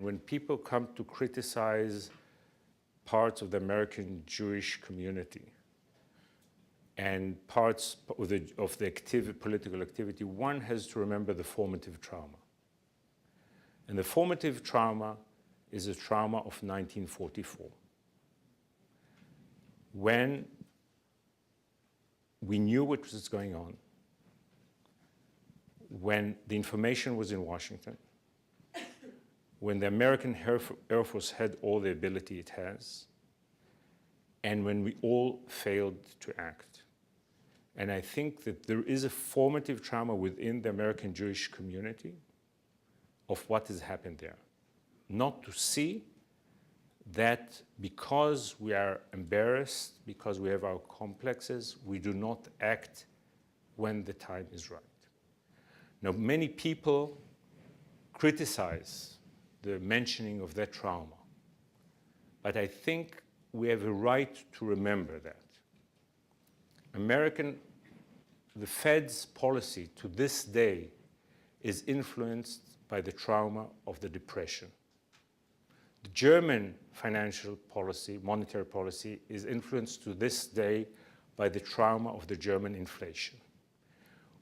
When people come to criticize parts of the American Jewish community and parts of the political activity, one has to remember the formative trauma. And the formative trauma is a trauma of 1944, when we knew what was going on, when the information was in Washington, when the American Air Force had all the ability it has, and when we all failed to act. And I think that there is a formative trauma within the American Jewish community of what has happened there. Not to see that because we are embarrassed, because we have our complexes, we do not act when the time is right. Now, many people criticize the mentioning of that trauma, but I think we have a right to remember that. The Fed's policy to this day is influenced by the trauma of the Depression. The German financial policy, monetary policy, is influenced to this day by the trauma of the German inflation.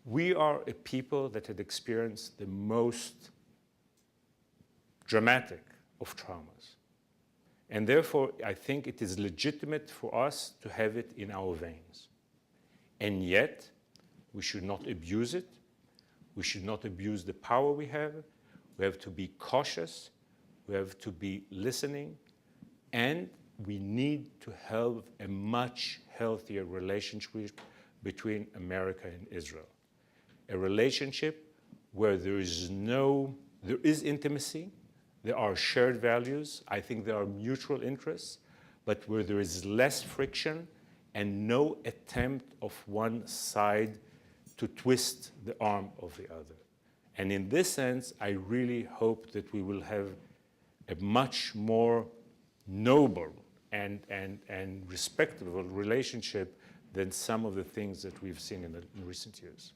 We are a people that had experienced the most dramatic of traumas. And therefore, I think it is legitimate for us to have it in our veins. And yet, we should not abuse it. We should not abuse the power we have. We have to be cautious. We have to be listening. And we need to have a much healthier relationship between America and Israel. A relationship where there is intimacy, there are shared values, I think there are mutual interests, but where there is less friction and no attempt of one side to twist the arm of the other. And in this sense, I really hope that we will have a much more noble and respectable relationship than some of the things that we've seen in recent years.